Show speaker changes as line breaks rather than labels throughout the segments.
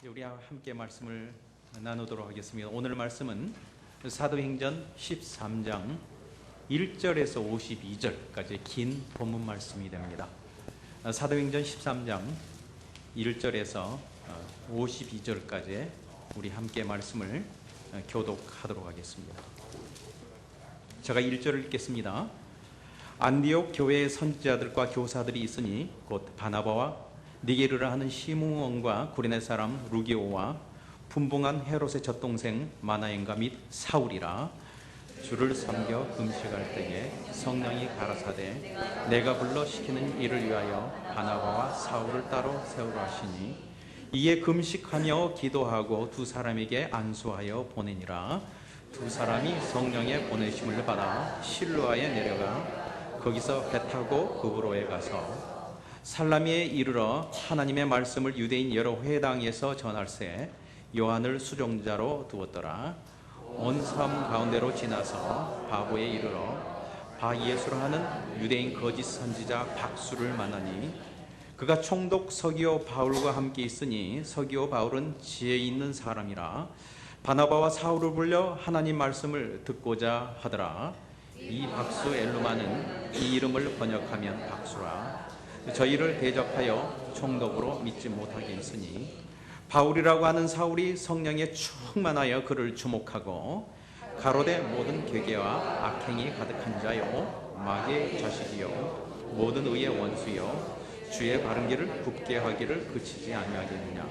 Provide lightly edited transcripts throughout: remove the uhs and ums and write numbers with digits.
우리 함께 말씀을 나누도록 하겠습니다. 오늘 말씀은 사도행전 13장 1절에서 52절까지 긴 본문 말씀이 됩니다. 사도행전 13장 1절에서 52절까지 우리 함께 말씀을 교독하도록 하겠습니다. 제가 1절을 읽겠습니다. 안디옥 교회의 선지자들과 교사들이 있으니 곧 바나바와 니게르라 하는 시므온과 구레네 사람 루기오와 분봉한 헤롯의 젖동생 마나엔과 및 사울이라. 주를 섬겨 금식할 때에 성령이 가라사대 내가 불러 시키는 일을 위하여 바나바와 사울을 따로 세우라 하시니, 이에 금식하며 기도하고 두 사람에게 안수하여 보내니라. 두 사람이 성령의 보내심을 받아 실로아에 내려가 거기서 배 타고 그브로에 가서 살라미에 이르러 하나님의 말씀을 유대인 여러 회당에서 전할새 요한을 수종자로 두었더라. 온 섬 가운데로 지나서 바보에 이르러 바예수라 하는 유대인 거짓 선지자 박수를 만나니, 그가 총독 서기오 바울과 함께 있으니 서기오 바울은 지혜 있는 사람이라. 바나바와 사울을 불려 하나님 말씀을 듣고자 하더라. 이 박수 엘루마는 이 이름을 번역하면 박수라. 저희를 대적하여 총독으로 믿지 못하게 했으니, 바울이라고 하는 사울이 성령에 충만하여 그를 주목하고 가로되 모든 괴계와 악행이 가득한 자요 마귀의 자식이요 모든 의의 원수요 주의 바른 길을 굽게 하기를 그치지 아니하겠느냐.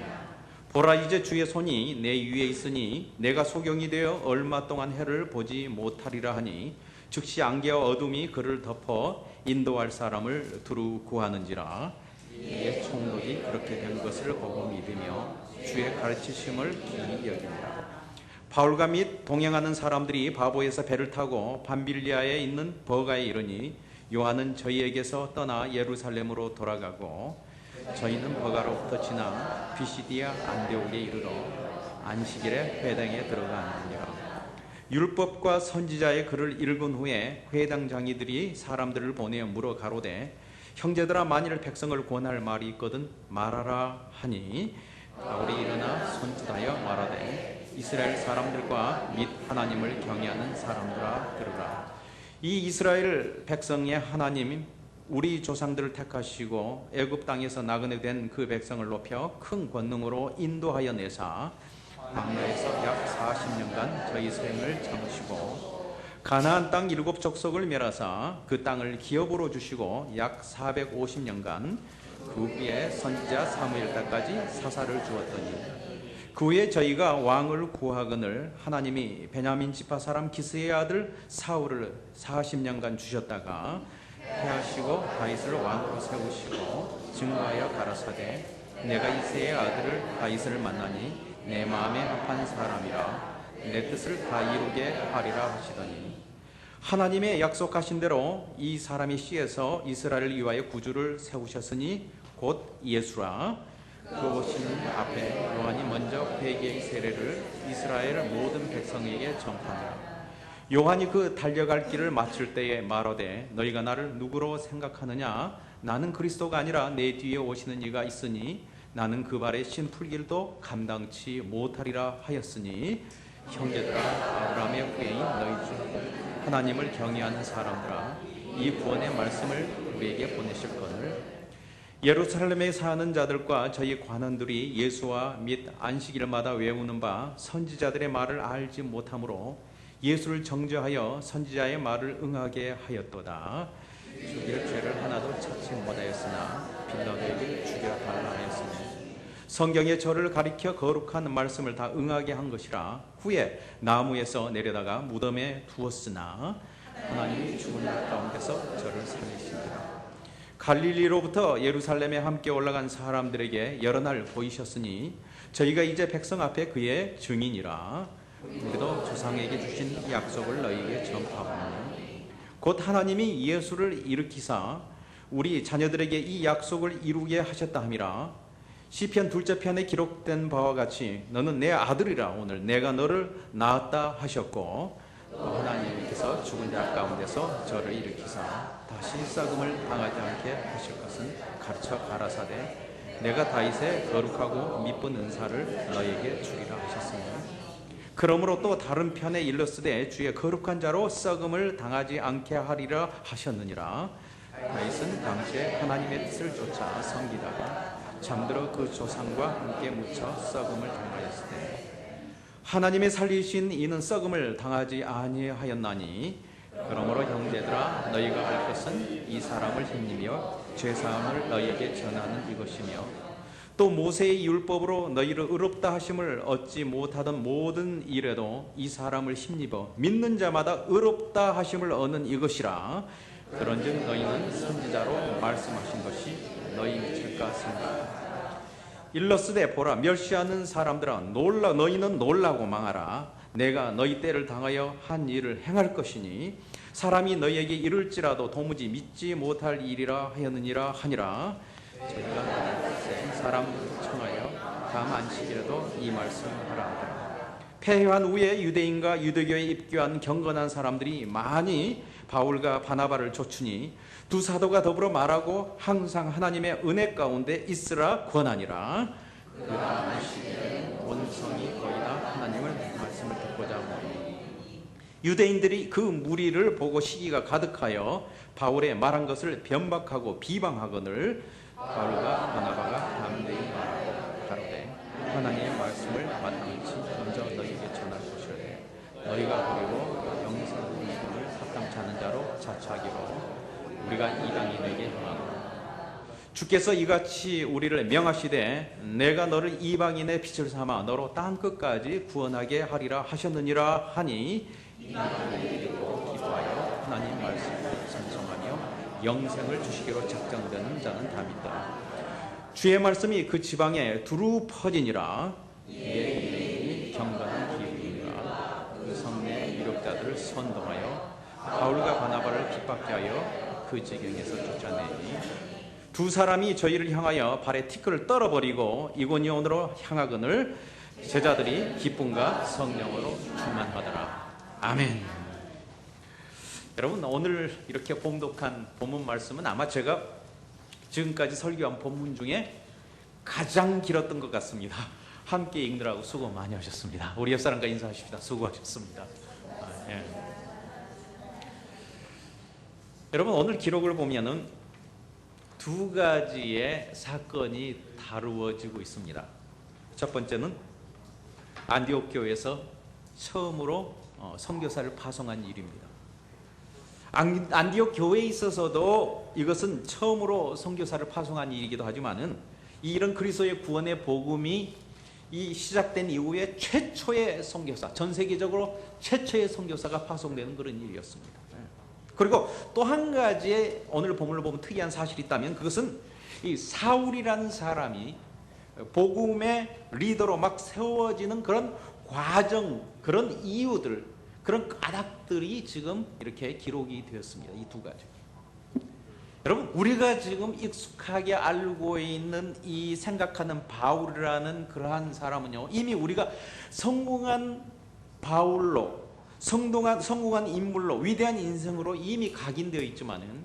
보라, 이제 주의 손이 내 위에 있으니 내가 소경이 되어 얼마 동안 해를 보지 못하리라 하니, 즉시 안개와 어둠이 그를 덮어 인도할 사람을 두루 구하는지라. 이에 총독이 그렇게 된 것을 보고 믿으며 주의 가르치심을 기이 여기니라. 바울과 및 동행하는 사람들이 바보에서 배를 타고 밤빌리아에 있는 버가에 이르니, 요한은 저희에게서 떠나 예루살렘으로 돌아가고 저희는 버가로부터 지나 비시디아 안디옥에 이르러 안식일에 회당에 들어가느니라. 율법과 선지자의 글을 읽은 후에 회당 장이들이 사람들을 보내어 물어 가로되, 형제들아, 만일 백성을 권할 말이 있거든 말하라 하니, 바울이 일어나 손짓하여 말하되, 이스라엘 사람들과 및 하나님을 경외하는 사람들아 들으라. 이 이스라엘 백성의 하나님, 우리 조상들을 택하시고 애굽 땅에서 나그네 된 그 백성을 높여 큰 권능으로 인도하여 내사 광야에서 약 40년간 저희 생을 참으시고 가나안 땅 7 족속을 멸하사 그 땅을 기업으로 주시고 약 450년간 그 위에 선지자 사무엘 때까지 사사를 주었더니, 그 후에 저희가 왕을 구하거늘 하나님이 베냐민 지파 사람 기스의 아들 사울을 40년간 주셨다가 패하시고 다윗을 왕으로 세우시고 증거하여 가라사대 내가 이새의 아들을 다윗을 만나니 내 마음에 합한 사람이라 내 뜻을 다 이루게 하리라 하시더니, 하나님의 약속하신 대로 이 사람이 씨에서 이스라엘을 위하여 구주를 세우셨으니 곧 예수라. 그 오시는 앞에 요한이 먼저 회개의 세례를 이스라엘 모든 백성에게 전파하니라. 요한이 그 달려갈 길을 마칠 때에 말하되, 너희가 나를 누구로 생각하느냐? 나는 그리스도가 아니라 내 뒤에 오시는 이가 있으니 나는 그 발에 신 풀길도 감당치 못하리라 하였으니, 형제들아, 아브라함의 후예인 너희 중 하나님을 경외하는 사람들아, 이 구원의 말씀을 우리에게 보내실거늘 예루살렘에 사는 자들과 저희 관원들이 예수와 및 안식일마다 외우는 바 선지자들의 말을 알지 못하므로 예수를 정죄하여 선지자의 말을 응하게 하였도다. 죽일 죄를 하나도 찾지 못하였으나 빌라도에게 죽여달라 하였으니, 성경의 저를 가리켜 거룩한 말씀을 다 응하게 한 것이라. 후에 나무에서 내려다가 무덤에 두었으나 하나님이 죽은 자 가운데서 저를 살리시니라. 갈릴리로부터 예루살렘에 함께 올라간 사람들에게 여러 날 보이셨으니 저희가 이제 백성 앞에 그의 증인이라. 우리도 조상에게 주신 약속을 너희에게 전파하노니, 곧 하나님이 예수를 일으키사 우리 자녀들에게 이 약속을 이루게 하셨다 함이라. 시편 2째 편에 기록된 바와 같이 너는 내 아들이라 오늘 내가 너를 낳았다 하셨고, 하나님께서 죽은 자 가운데서 저를 일으키사 다시 썩음을 당하지 않게 하실 것은 가르쳐 가라사대 내가 다윗의 거룩하고 미쁜 은사를 너에게 주리라 하셨으니 그러므로 또 다른 편에 일렀으되 주의 거룩한 자로 썩음을 당하지 않게 하리라 하셨느니라. 다윗은 당시에 하나님의 뜻을 쫓아 섬기다가 잠들어 그 조상과 함께 묻혀 썩음을 당하였으되 하나님의 살리신 이는 썩음을 당하지 아니하였나니 그러므로 형제들아 너희가 알 것은 이 사람을 힘입어 죄사함을 너희에게 전하는 이것이며 또 모세의 율법으로 너희를 의롭다 하심을 얻지 못하던 모든 일에도 이 사람을 힘입어 믿는 자마다 의롭다 하심을 얻는 이것이라. 그런즉 너희는 선지자로 말씀하신 것이 너희 책 같습니다. 일러스되 보라 멸시하는 사람들아 너희는 놀라고 망하라. 내가 너희 때를 당하여 한 일을 행할 것이니 사람이 너희에게 이를지라도 도무지 믿지 못할 일이라 하였느니라 하니라. 저희가 사람 청하여 다음 안식일에도 이 말씀하라 하더라. 패회한 후에 유대인과 유대교에 입교한 경건한 사람들이 많이 바울과 바나바를 좇으니 두 사도가 더불어 말하고 항상 하나님의 은혜 가운데 있으라 권하니라. 그 다음 안식일에 온 성이 거의 다 하나님을 말씀을 듣고자 하니 유대인들이 그 무리를 보고 시기가 가득하여 바울의 말한 것을 변박하고 비방하거늘 바울과 바나바가 담대히 말하고 가로되 하나님의 말씀을 마땅치 먼저 너희에게 전할 것이래. 너희가 그리고 영생을 합당치 않은 자로 자처하기로 우리가 이방인에게 행하고 주께서 이같이 우리를 명하시되 내가 너를 이방인의 빛을 삼아 너로 땅 끝까지 구원하게 하리라 하셨느니라 하니 이방인이 듣고 기뻐하여 하나님 말씀을 찬송하며 영생을 주시기로 작정되는 자는 다 믿더라. 주의 말씀이 그 지방에 두루 퍼지니라. 이에 유대인이 경건한 기후이니라. 그 성내 유력자들을 선동하여 바울과 바나바를 핍박케 하여 그 지경에서 쫓아내니 두 사람이 저희를 향하여 발에 티끌을 떨어버리고 이고니온으로 향하거늘 제자들이 기쁨과 성령으로 충만하더라. 아멘. 여러분 오늘 이렇게 봉독한 본문 말씀은 아마 제가 지금까지 설교한 본문 중에 가장 길었던 것 같습니다. 함께 읽느라고 수고 많이 하셨습니다. 우리 옆사람과 인사하십시다. 수고하셨습니다. 예. 여러분 오늘 기록을 보면은 두 가지의 사건이 다루어지고 있습니다. 첫 번째는 안디옥 교회에서 처음으로 선교사를 파송한 일입니다. 안디옥 교회에 있어서도 이것은 처음으로 선교사를 파송한 일이기도 하지만은 이런 그리스도의 구원의 복음이 이 시작된 이후에 최초의 선교사, 전 세계적으로 최초의 선교사가 파송되는 그런 일이었습니다. 그리고 또 한 가지의 오늘 본문을 보면 특이한 사실이 있다면 그것은 이 사울이라는 사람이 복음의 리더로 막 세워지는 그런 과정, 그런 이유들, 그런 까닭들이 지금 이렇게 기록이 되었습니다. 이 두 가지. 여러분 우리가 지금 익숙하게 알고 있는 이 생각하는 바울이라는 그러한 사람은요 이미 우리가 성공한 바울로 성공한 인물로 위대한 인생으로 이미 각인되어 있지만은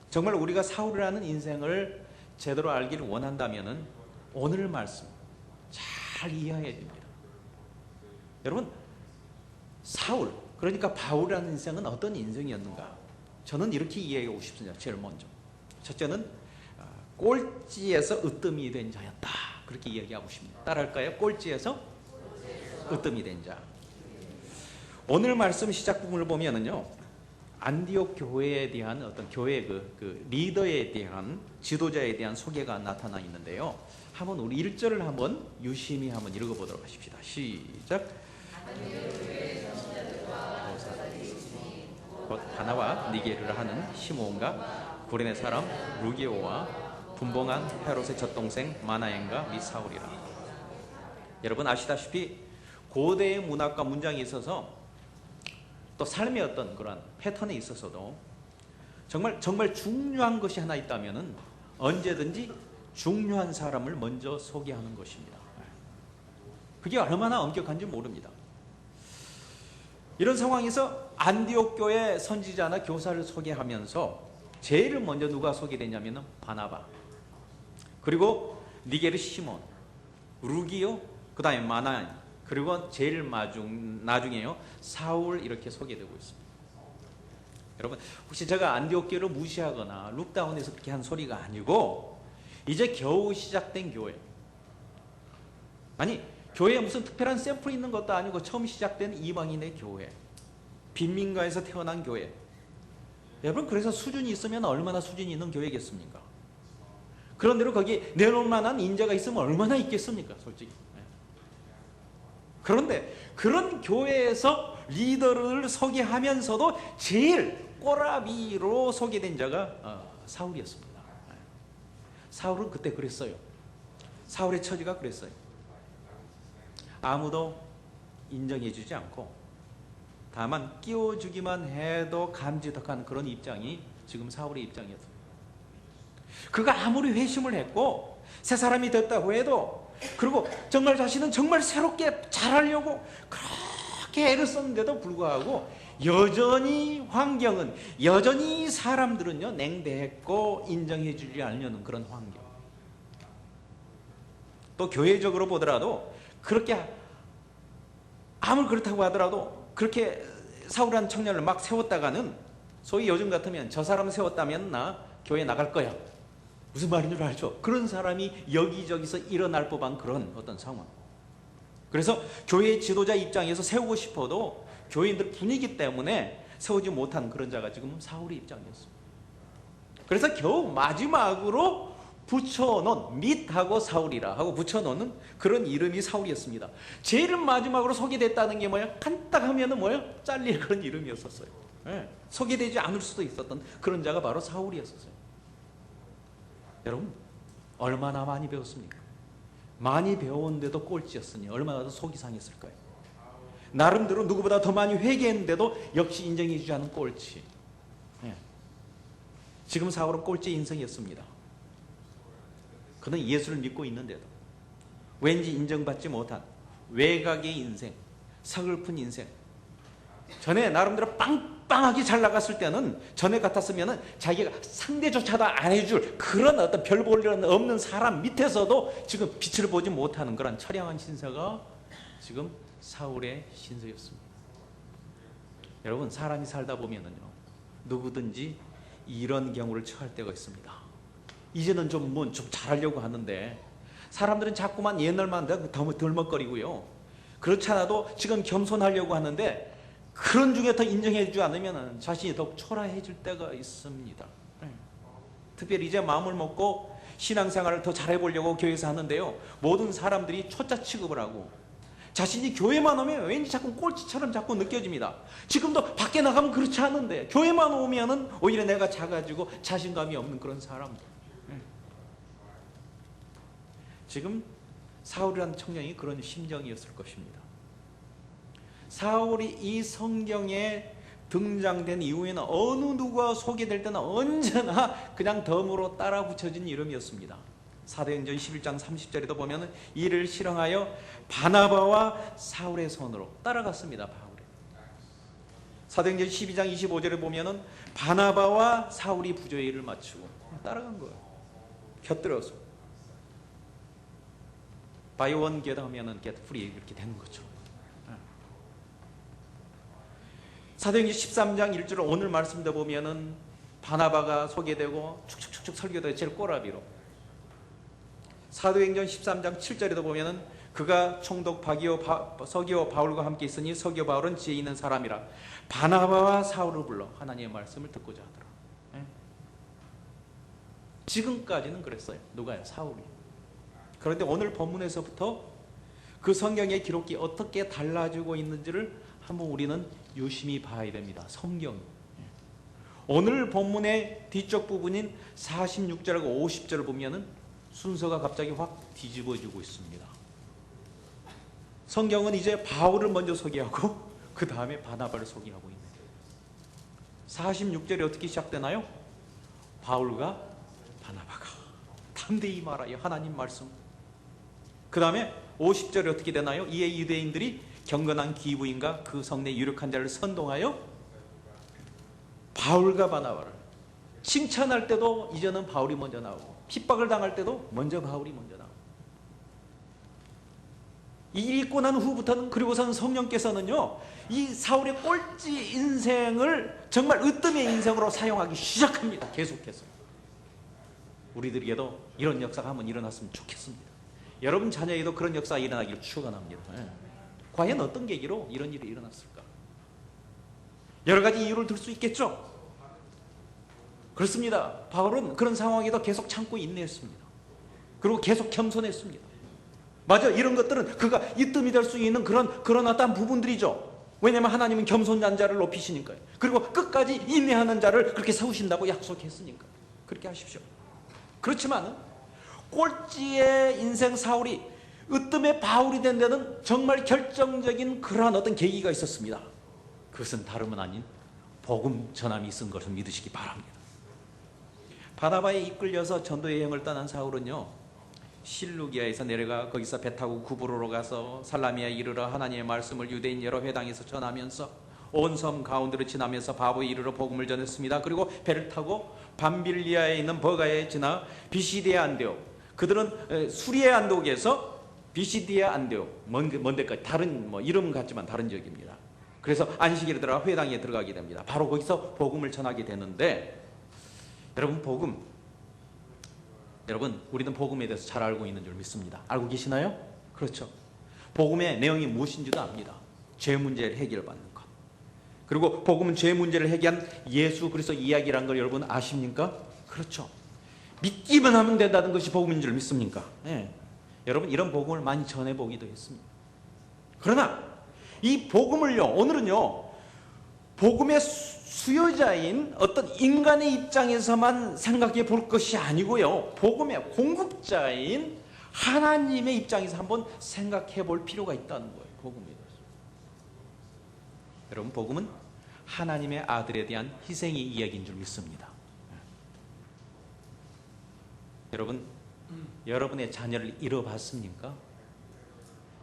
정말 우리가 사울이라는 인생을 제대로 알기를 원한다면은 오늘 말씀 잘 이해해야 됩니다. 여러분 사울 그러니까 바울이라는 인생은 어떤 인생이었는가? 저는 이렇게 이해하고 싶습니다. 제일 먼저 첫째는 꼴찌에서 으뜸이 된 자였다. 그렇게 이야기하고 싶습니다. 따라할까요? 꼴찌에서 으뜸이 된 자. 오늘 말씀 시작 부분을 보면은요, 안디옥 교회에 대한 어떤 교회 그 리더에 대한 지도자에 대한 소개가 나타나 있는데요. 한번 우리 1절을 한번 유심히 한번 읽어보도록 하십시다. 시작. 곧 하나와 니게르를 하는 시므온과 구레네 사람 루기오와 분봉한 헤롯의 젖동생 마나엔과 및 사울이라. 여러분 아시다시피 고대의 문학과 문장이 있어서 또 삶의 어떤 그런 패턴에 있어서도 정말 중요한 것이 하나 있다면은 언제든지 중요한 사람을 먼저 소개하는 것입니다. 그게 얼마나 엄격한지 모릅니다. 이런 상황에서 안디옥 교회 선지자나 교사를 소개하면서 제일 먼저 누가 소개되냐면은 바나바, 그리고 니게르 시몬, 루기요, 그 다음에 마나인, 그리고 제일 나중에요 사울 이렇게 소개되고 있습니다. 여러분 혹시 제가 안디옥교를 무시하거나 룩다운해서 그렇게 한 소리가 아니고 이제 겨우 시작된 교회, 아니 교회에 무슨 특별한 샘플이 있는 것도 아니고 처음 시작된 이방인의 교회, 빈민가에서 태어난 교회. 여러분 그래서 수준이 있으면 얼마나 수준이 있는 교회겠습니까? 그런대로 거기 내놓을 만한 인재가 있으면 얼마나 있겠습니까 솔직히. 그런데 그런 교회에서 리더를 소개하면서도 제일 꼬라비로 소개된 자가 사울이었습니다. 사울은 그때 그랬어요. 사울의 처지가 그랬어요. 아무도 인정해주지 않고 다만 끼워주기만 해도 감지덕한 그런 입장이 지금 사울의 입장이었습니다. 그가 아무리 회심을 했고 새 사람이 됐다고 해도, 그리고 정말 자신은 정말 새롭게 잘하려고 그렇게 애를 썼는데도 불구하고 여전히 환경은, 여전히 사람들은요 냉대했고 인정해주지 않으려는 그런 환경. 또 교회적으로 보더라도 그렇게 아무리 그렇다고 하더라도 그렇게 사울이라는 청년을 막 세웠다가는 소위 요즘 같으면 저 사람 세웠다면 나 교회 나갈 거야, 무슨 말인 줄 알죠? 그런 사람이 여기저기서 일어날 법한 그런 어떤 상황. 그래서 교회 지도자 입장에서 세우고 싶어도 교인들 분위기 때문에 세우지 못한 그런 자가 지금 사울의 입장이었습니다. 그래서 겨우 마지막으로 붙여놓은, 밑하고 사울이라 하고 붙여놓는 그런 이름이 사울이었습니다. 제일 마지막으로 소개됐다는 게 뭐야? 간단하면은 뭐야? 잘릴 그런 이름이었었어요. 네. 소개되지 않을 수도 있었던 그런 자가 바로 사울이었었어요. 여러분 얼마나 많이 배웠습니까? 많이 배웠는데도 꼴찌였으니 얼마나 더 속이 상했을까요? 나름대로 누구보다 더 많이 회개했는데도 역시 인정해주지 않은 꼴찌. 네. 지금 사울은 꼴찌 인생이었습니다. 그는 예수를 믿고 있는데도 왠지 인정받지 못한 외곽의 인생, 서글픈 인생. 전에 나름대로 빵빵하게 잘 나갔을 때는, 전에 같았으면 자기가 상대조차도 안 해줄 그런 어떤 별 볼 일 없는 사람 밑에서도 지금 빛을 보지 못하는 그런 처량한 신세가 지금 사울의 신세였습니다. 여러분 사람이 살다 보면은요 누구든지 이런 경우를 처할 때가 있습니다. 이제는 좀 잘하려고 하는데 사람들은 자꾸만 옛날만 덜먹거리고요. 그렇지 않아도 지금 겸손하려고 하는데 그런 중에 더 인정해주지 않으면 자신이 더욱 초라해질 때가 있습니다. 특별히 이제 마음을 먹고 신앙생활을 더 잘해보려고 교회에서 하는데요, 모든 사람들이 초짜 취급을 하고 자신이 교회만 오면 왠지 자꾸 꼴찌처럼 자꾸 느껴집니다. 지금도 밖에 나가면 그렇지 않은데 교회만 오면은 오히려 내가 작아지고 자신감이 없는 그런 사람들. 지금 사울이라는 청년이 그런 심정이었을 것입니다. 사울이 이 성경에 등장된 이후에는 어느 누가 소개될 때는 언제나 그냥 덤으로 따라 붙여진 이름이었습니다. 사도행전 11장 30절에도 보면 이를 실행하여 바나바와 사울의 손으로 따라갔습니다. 바울이. 사도행전 12장 25절에 보면 바나바와 사울이 부조의 일을 마치고 따라간 거예요. 곁들여서 Buy one get 하면은 get free 이렇게 되는 거죠. 사도행전 13장 1절을 오늘 말씀도 보면은 바나바가 소개되고 축축축축 설교도 제일 꼬라비로. 사도행전 13장 7절에도 보면은 그가 총독 서기오 바울과 함께 있으니 서기오 바울은 지혜 있는 사람이라 바나바와 사울을 불러 하나님의 말씀을 듣고자 하더라. 지금까지는 그랬어요. 누가요? 사울이. 그런데 오늘 본문에서부터 그 성경의 기록이 어떻게 달라지고 있는지를 한번 우리는 유심히 봐야 됩니다. 성경. 오늘 본문의 뒤쪽 부분인 46절하고 50절을 보면은 순서가 갑자기 확 뒤집어지고 있습니다. 성경은 이제 바울을 먼저 소개하고 그 다음에 바나바를 소개하고 있는 거예요. 46절이 어떻게 시작되나요? 바울과 바나바가 담대히 말하여 하나님 말씀. 그 다음에 50절이 어떻게 되나요? 이에 유대인들이 경건한 기부인과 그 성내 유력한 자를 선동하여 바울과 바나바를 칭찬할 때도 이제는 바울이 먼저 나오고 핍박을 당할 때도 먼저 바울이 먼저 나오고 이 읽고 난 후부터는, 그리고서는 성령께서는요, 이 사울의 꼴찌 인생을 정말 으뜸의 인생으로 사용하기 시작합니다. 계속해서. 우리들에게도 이런 역사가 한번 일어났으면 좋겠습니다. 여러분 자녀에도 그런 역사가 일어나기를 축원합니다. 과연 어떤 계기로 이런 일이 일어났을까? 여러 가지 이유를 들 수 있겠죠. 그렇습니다. 바울은 그런 상황에도 계속 참고 인내했습니다. 그리고 계속 겸손했습니다. 맞아, 이런 것들은 그가 이뜸이 될 수 있는 그런 어떤 부분들이죠. 왜냐하면 하나님은 겸손한 자를 높이시니까요. 그리고 끝까지 인내하는 자를 그렇게 세우신다고 약속했으니까 그렇게 하십시오. 그렇지만 꼴찌의 인생 사울이 으뜸의 바울이 된 데는 정말 결정적인 그러한 어떤 계기가 있었습니다. 그것은 다름은 아닌 복음 전함이 있은 것을 믿으시기 바랍니다. 바나바에 이끌려서 전도 여행을 떠난 사울은요, 실루기아에서 내려가 거기서 배 타고 구브로로 가서 살라미아에 이르러 하나님의 말씀을 유대인 여러 회당에서 전하면서 온 섬 가운데로 지나면서 바보에 이르러 복음을 전했습니다. 그리고 배를 타고 밤빌리아에 있는 버가에 지나 비시디아 안디옥, 그들은 수리의 안독에서 비시디아 안디옥, 먼 데까지, 다른 이름 같지만 다른 지역입니다. 그래서 안식일에 들어가 회당에 들어가게 됩니다. 바로 거기서 복음을 전하게 되는데, 여러분 우리는 복음에 대해서 잘 알고 있는 줄 믿습니다. 알고 계시나요? 그렇죠. 복음의 내용이 무엇인지도 압니다. 죄 문제를 해결받는 것. 그리고 복음은 죄 문제를 해결한 예수 그리스도 이야기란 걸 여러분 아십니까? 그렇죠. 믿기만 하면 된다는 것이 복음인 줄 믿습니까? 여러분 이런 복음을 많이 전해보기도 했습니다. 그러나 이 복음을요, 오늘은요, 복음의 수요자인 어떤 인간의 입장에서만 생각해 볼 것이 아니고요, 복음의 공급자인 하나님의 입장에서 한번 생각해 볼 필요가 있다는 거예요. 복음에 대해서. 여러분, 복음은 하나님의 아들에 대한 희생의 이야기인 줄 믿습니다. 여러분, 여러분의 자녀를 잃어봤습니까?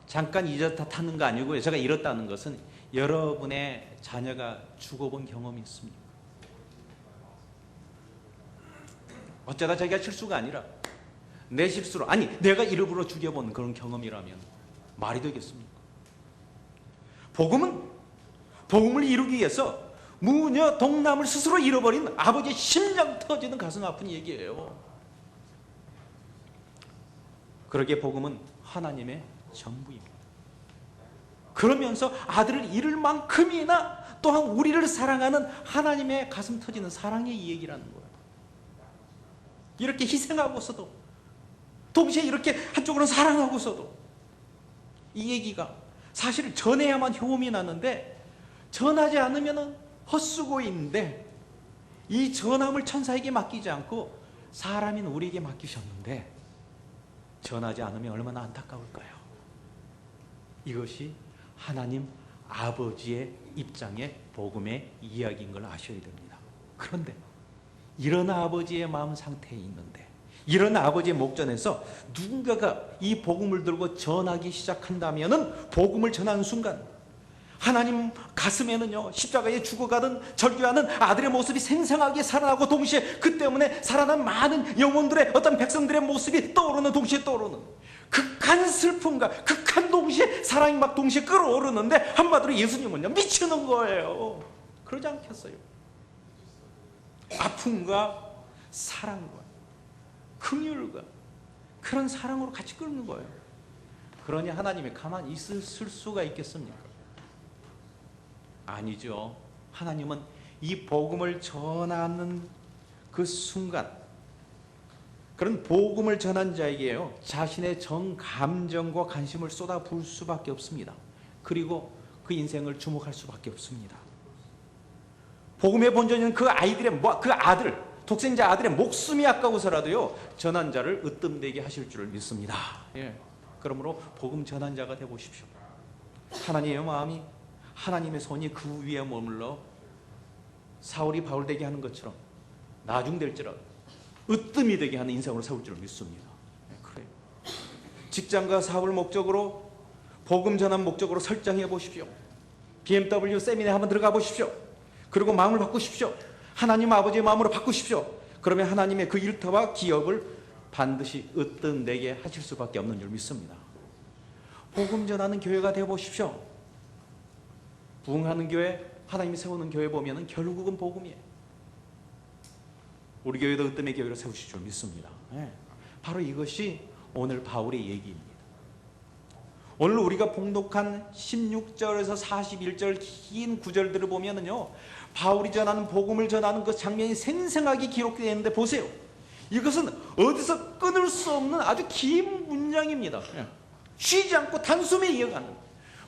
잠깐 잊었다는 거 아니고요, 제가 잃었다는 것은 여러분의 자녀가 죽어본 경험이 있습니까? 어쩌다 자기가 실수가 아니라 내 실수로, 아니 내가 일부러 죽여본 그런 경험이라면 말이 되겠습니까? 복음을 이루기 위해서 무녀 동남을 스스로 잃어버린 아버지의 심장 터지는 가슴 아픈 얘기예요. 그러기에 복음은 하나님의 전부입니다. 그러면서 아들을 잃을 만큼이나 또한 우리를 사랑하는 하나님의 가슴 터지는 사랑의 얘기라는 거예요. 이렇게 희생하고서도, 동시에 이렇게 한쪽으로는 사랑하고서도, 이 얘기가 사실 전해야만 효험이 나는데 전하지 않으면 헛수고인데, 이 전함을 천사에게 맡기지 않고 사람인 우리에게 맡기셨는데 전하지 않으면 얼마나 안타까울까요? 이것이 하나님 아버지의 입장의 복음의 이야기인 걸 아셔야 됩니다. 그런데 이런 아버지의 마음 상태에 있는데, 이런 아버지의 목전에서 누군가가 이 복음을 들고 전하기 시작한다면은, 복음을 전하는 순간 하나님 가슴에는요, 십자가에 죽어가던 절규하는 아들의 모습이 생생하게 살아나고, 동시에 그 때문에 살아난 많은 영혼들의 어떤 백성들의 모습이 떠오르는, 동시에 떠오르는 극한 슬픔과 극한 동시에 사랑이 막 동시에 끌어오르는데, 한마디로 예수님은요 미치는 거예요. 그러지 않겠어요? 아픔과 사랑과 긍휼과 그런 사랑으로 같이 끓는 거예요. 그러니 하나님이 가만히 있을 수가 있겠습니까? 아니죠. 하나님은 이 복음을 전하는 그 순간, 그런 복음을 전한 자에게요, 자신의 정 감정과 관심을 쏟아 부을 수밖에 없습니다. 그리고 그 인생을 주목할 수밖에 없습니다. 복음의 본전은 그 아들, 독생자 아들의 목숨이 아까워서라도요 전한 자를 으뜸되게 하실 줄을 믿습니다. 그러므로 복음 전한 자가 되어 보십시오. 하나님의 마음이, 하나님의 손이 그 위에 머물러 사울이 바울 되게 하는 것처럼 나중될지라도 으뜸이 되게 하는 인생으로 세울 줄을 믿습니다. 그래요. 직장과 사업을 목적으로, 복음 전환 목적으로 설정해 보십시오. BMW 세미나에 한번 들어가 보십시오. 그리고 마음을 바꾸십시오. 하나님 아버지의 마음으로 바꾸십시오. 그러면 하나님의 그 일터와 기업을 반드시 으뜸되게 하실 수밖에 없는 줄 믿습니다. 복음 전하는 교회가 되어 보십시오. 부흥하는 교회, 하나님이 세우는 교회 보면은 결국은 복음이에요. 우리 교회도 으뜸의 교회를 세우실 줄 믿습니다. 바로 이것이 오늘 바울의 얘기입니다. 오늘 우리가 봉독한 16절에서 41절 긴 구절들을 보면은요, 바울이 전하는 복음을 전하는 그 장면이 생생하게 기록되어 있는데 보세요. 이것은 어디서 끊을 수 없는 아주 긴 문장입니다. 쉬지 않고 단숨에 이어가는,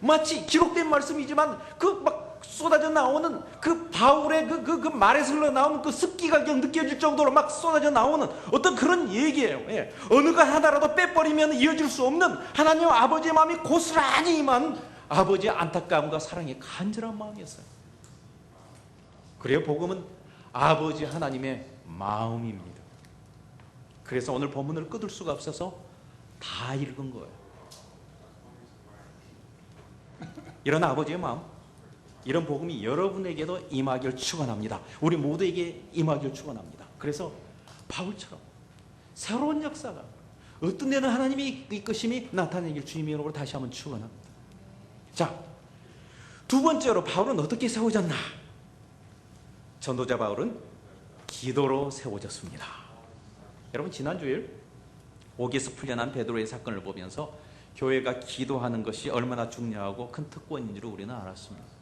마치 기록된 말씀이지만 그 막 쏟아져 나오는 그 바울의 그 말에서 흘러나오는 그 습기가 느껴질 정도로 막 쏟아져 나오는 어떤 그런 얘기예요. 어느 것 하나라도 빼버리면 이어질 수 없는 하나님 아버지의 마음이 고스란히 임한 아버지의 안타까움과 사랑의 간절한 마음이었어요. 그래요, 복음은 아버지 하나님의 마음입니다. 그래서 오늘 본문을 끊을 수가 없어서 다 읽은 거예요. 이런 아버지의 마음, 이런 복음이 여러분에게도 임하기를 축원합니다. 우리 모두에게 임하기를 축원합니다. 그래서 바울처럼 새로운 역사가 어떤 데는 하나님의 이끄심이 나타내길 주님의 이름으로 다시 한번 축원합니다. 자, 두 번째로 바울은 어떻게 세워졌나? 전도자 바울은 기도로 세워졌습니다. 여러분, 지난 주일 옥에서 풀려난 베드로의 사건을 보면서 교회가 기도하는 것이 얼마나 중요하고 큰 특권인지를 우리는 알았습니다.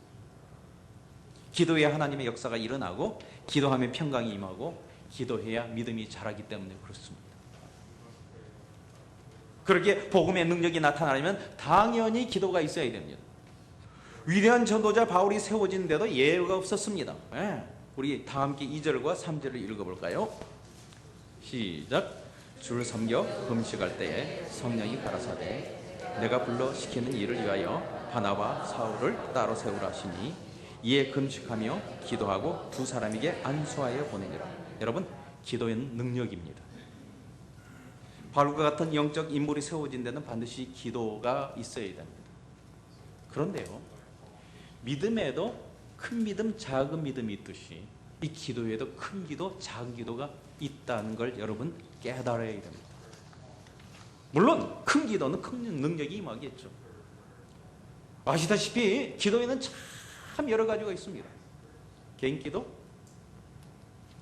기도해야 하나님의 역사가 일어나고, 기도하면 평강이 임하고, 기도해야 믿음이 자라기 때문에 그렇습니다. 그렇게 복음의 능력이 나타나려면 당연히 기도가 있어야 됩니다. 위대한 전도자 바울이 세워진 데도 예외가 없었습니다. 우리 다 함께 2절과 3절을 읽어볼까요? 시작. 주를 섬겨 금식할 때에 성령이 가라사대 내가 불러 시키는 일을 위하여 바나바 사울을 따로 세우라 하시니 이에 금식하며 기도하고 두 사람에게 안수하여 보내니라. 여러분, 기도는 능력입니다. 바울과 같은 영적 인물이 세워진 데는 반드시 기도가 있어야 됩니다. 그런데요, 믿음에도 큰 믿음, 작은 믿음이 있듯이 이 기도에도 큰 기도, 작은 기도가 있다는 걸 여러분 깨달아야 됩니다. 물론 큰 기도는 큰 능력이 임하겠죠. 아시다시피 기도에는 참 여러 가지가 있습니다. 개인 기도,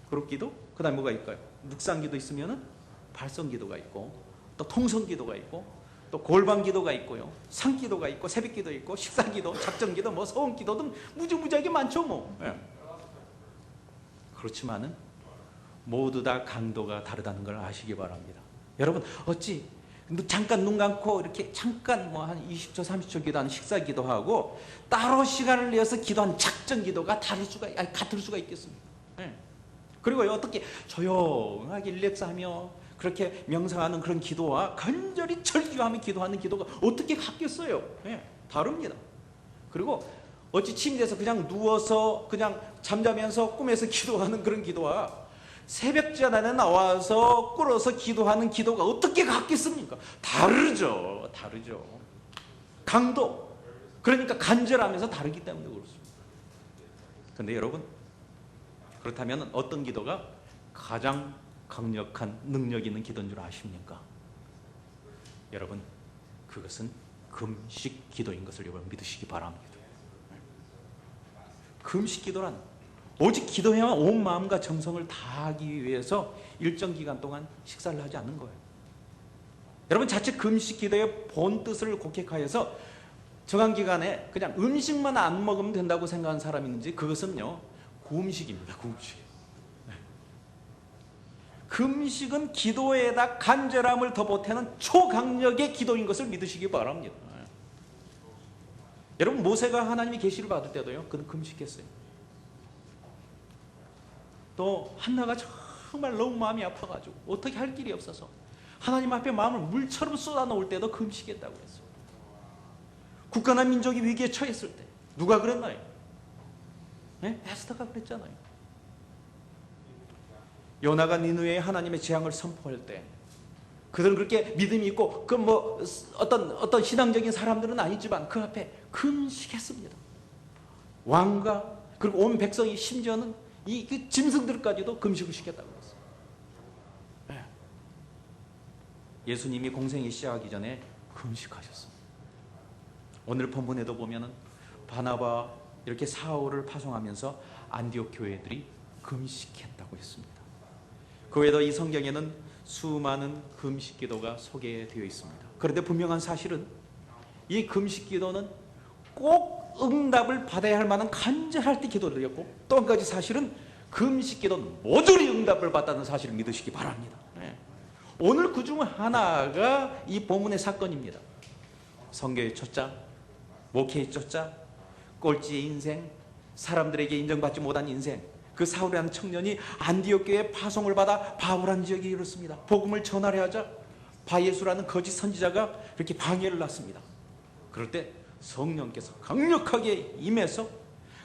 그룹 기도, 그 다음에 뭐가 있을까요? 묵상 기도 있으면은 발성 기도가 있고, 또 통성 기도가 있고, 또 골방 기도가 있고요, 상 기도가 있고, 새벽 기도 있고, 식사 기도, 작정 기도, 뭐 서원 기도 등 무지무지하게 많죠, 뭐. 그렇지만은 모두 다 강도가 다르다는 걸 아시기 바랍니다. 여러분, 어찌 잠깐 눈 감고 이렇게 잠깐 뭐 한 20초 30초 기도하는 식사 기도하고 따로 시간을 내서 기도하는 작정 기도가 같을 수가 있겠습니까? 그리고 어떻게 조용하게 릴렉스하며 그렇게 명상하는 그런 기도와 간절히 절규하며 기도하는 기도가 어떻게 같겠어요? 다릅니다. 그리고 어찌 침대에서 그냥 누워서 그냥 잠자면서 꿈에서 기도하는 그런 기도와 새벽전에 나와서 꿇어서 기도하는 기도가 어떻게 같겠습니까? 다르죠. 강도, 그러니까 간절하면서 다르기 때문에 그렇습니다. 그런데 여러분, 그렇다면 어떤 기도가 가장 강력한 능력 있는 기도인 줄 아십니까? 여러분, 그것은 금식 기도인 것을 여러분 믿으시기 바랍니다. 금식 기도란 오직 기도해야만 온 마음과 정성을 다하기 위해서 일정 기간 동안 식사를 하지 않는 거예요. 여러분, 자칫 금식 기도의 본 뜻을 곡해하여서 정한 기간에 그냥 음식만 안 먹으면 된다고 생각하는 사람이 있는지, 그것은요 구음식입니다. 구음식. 금식은 기도에다 간절함을 더 보태는 초강력의 기도인 것을 믿으시기 바랍니다. 여러분, 모세가 하나님의 계시를 받을 때도요, 그는 금식했어요. 또 한나가 정말 너무 마음이 아파가지고 어떻게 할 길이 없어서 하나님 앞에 마음을 물처럼 쏟아놓을 때도 금식했다고 했어요. 국가나 민족이 위기에 처했을 때 누가 그랬나요? 에스더가 그랬잖아요. 요나가 니느웨에 하나님의 재앙을 선포할 때 그들은 그렇게 믿음이 있고 그 뭐 어떤 신앙적인 사람들은 아니지만 그 앞에 금식했습니다. 왕과 그리고 온 백성이, 심지어는 이 짐승들까지도 금식을 시켰다고 했어요. 예수님이 공생이 시작하기 전에 금식하셨습니다. 오늘 본문에도 보면은 바나바 이렇게 사울을 파송하면서 안디옥 교회들이 금식했다고 했습니다. 그 외에도 이 성경에는 수많은 금식 기도가 소개되어 있습니다. 그런데 분명한 사실은 이 금식 기도는 꼭 응답을 받아야 할 만한 간절할 때 기도드렸고, 또 한 가지 사실은 금식 기도는 모조리 응답을 받다는 사실을 믿으시기 바랍니다. 오늘 그 중 하나가 이 본문의 사건입니다. 선교의 초짜, 목회의 초짜, 꼴찌의 인생, 사람들에게 인정받지 못한 인생, 그 사울이라는 청년이 안디옥 교회에 파송을 받아 바울한 지역에 이르렀습니다. 복음을 전하려 하자 바예수라는 거짓 선지자가 이렇게 방해를 놨습니다. 그럴 때 성령께서 강력하게 임해서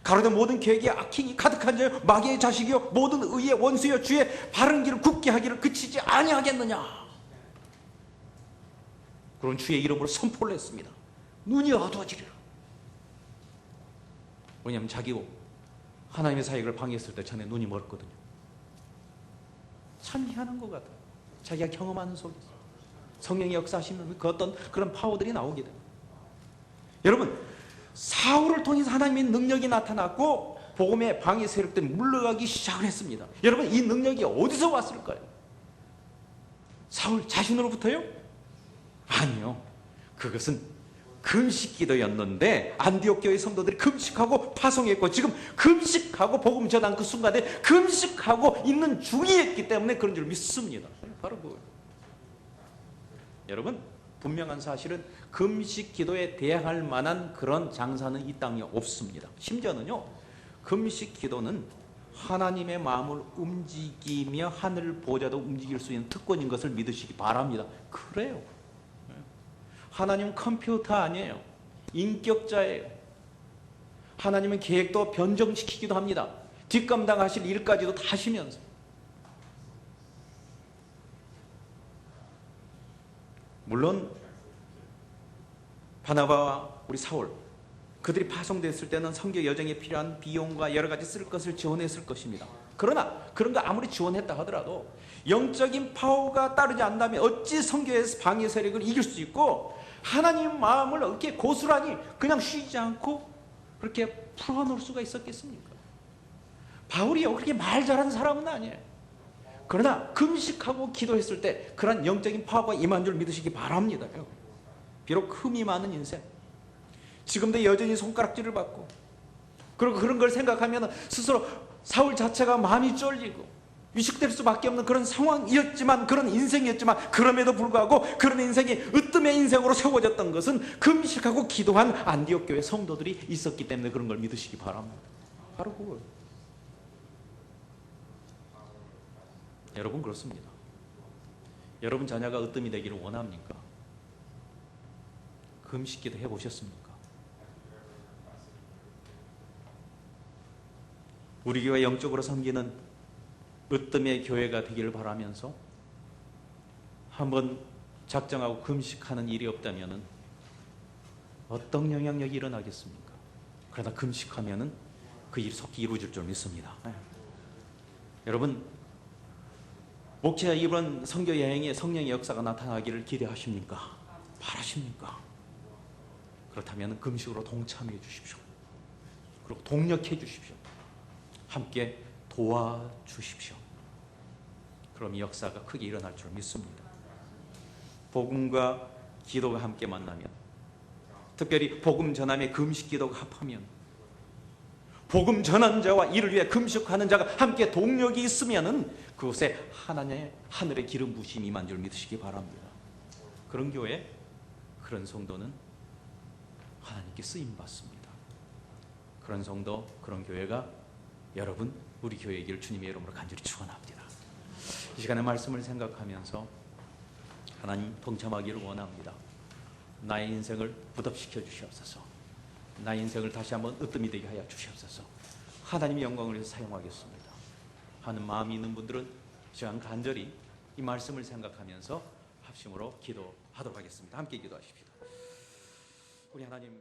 가로되 모든 계획에 악행이 가득한 자여 마귀의 자식이여 모든 의의 원수여 주의 바른 길을 굳게 하기를 그치지 아니하겠느냐. 그런 주의 이름으로 선포를 했습니다. 눈이 어두워지리라. 왜냐하면 자기고 하나님의 사역을 방해했을 때 전에 눈이 멀었거든요. 참 희한한 것 같아요. 자기가 경험하는 속에서 성령의 역사하시면 그 어떤 그런 파워들이 나오게 됩니다. 여러분, 사울을 통해서 하나님의 능력이 나타났고 복음의 방해 세력들이 물러가기 시작을 했습니다. 여러분, 이 능력이 어디서 왔을까요? 사울 자신으로부터요? 아니요. 그것은 금식 기도였는데 안디옥 교회 성도들이 금식하고 파송했고 지금 금식하고 복음 전한 그 순간에 금식하고 있는 중이었기 때문에 그런 줄 믿습니다. 바로 그거예요. 여러분, 분명한 사실은 금식 기도에 대항할 만한 그런 장사는 이 땅에 없습니다. 심지어는요, 금식 기도는 하나님의 마음을 움직이며 하늘 보좌도 움직일 수 있는 특권인 것을 믿으시기 바랍니다. 그래요. 하나님은 컴퓨터 아니에요. 인격자예요. 하나님은 계획도 변경시키기도 합니다. 뒷감당하실 일까지도 다 하시면서. 물론 바나바와 우리 사울, 그들이 파송됐을 때는 선교 여정에 필요한 비용과 여러 가지 쓸 것을 지원했을 것입니다. 그러나 그런 거 아무리 지원했다 하더라도 영적인 파워가 따르지 않다면 어찌 선교에서 방해 세력을 이길 수 있고 하나님 마음을 이렇게 고스란히 그냥 쉬지 않고 그렇게 풀어놓을 수가 있었겠습니까? 바울이요, 그렇게 말 잘하는 사람은 아니에요. 그러나 금식하고 기도했을 때 그런 영적인 파워가 임한 줄 믿으시기 바랍니다. 비록 흠이 많은 인생, 지금도 여전히 손가락질을 받고, 그리고 그런 걸 생각하면 스스로 사울 자체가 마음이 쫄리고 위축될 수밖에 없는 그런 상황이었지만, 그런 인생이었지만, 그럼에도 불구하고 그런 인생이 으뜸의 인생으로 세워졌던 것은 금식하고 기도한 안디옥 교회 성도들이 있었기 때문에 그런 걸 믿으시기 바랍니다. 바로 그거예요. 여러분, 그렇습니다. 여러분 자녀가 으뜸이 되기를 원합니까? 금식기도 해보셨습니까? 우리 교회 영적으로 섬기는 으뜸의 교회가 되기를 바라면서 한번 작정하고 금식하는 일이 없다면 어떤 영향력이 일어나겠습니까? 그러나 금식하면 그 일이 속히 이루어질 줄 믿습니다. 여러분, 목회자 이번 선교 여행에 성령의 역사가 나타나기를 기대하십니까? 바라십니까? 그렇다면 금식으로 동참해 주십시오. 그리고 동력해 주십시오. 함께 도와주십시오. 그럼 이 역사가 크게 일어날 줄 믿습니다. 복음과 기도가 함께 만나면, 특별히 복음 전함에 금식 기도가 합하면, 복음 전하는 자와 이를 위해 금식하는 자가 함께 동력이 있으면은 그곳에 하나님의 하늘의 기름 부심이 임한 줄 믿으시기 바랍니다. 그런 교회, 그런 성도는 하나님께 쓰임 받습니다. 그런 성도, 그런 교회가 여러분, 우리 교회이기를 주님의 이름으로 간절히 축원합니다. 이 시간에 말씀을 생각하면서 하나님 동참하기를 원합니다. 나의 인생을 부답시켜 주시옵소서. 나의 인생을 다시 한번 으뜸이 되게 하여 주시옵소서. 하나님의 영광을 위해서 사용하겠습니다 하는 마음이 있는 분들은 시간 간절히 이 말씀을 생각하면서 합심으로 기도하도록 하겠습니다. 함께 기도하십시다. 우리 하나님,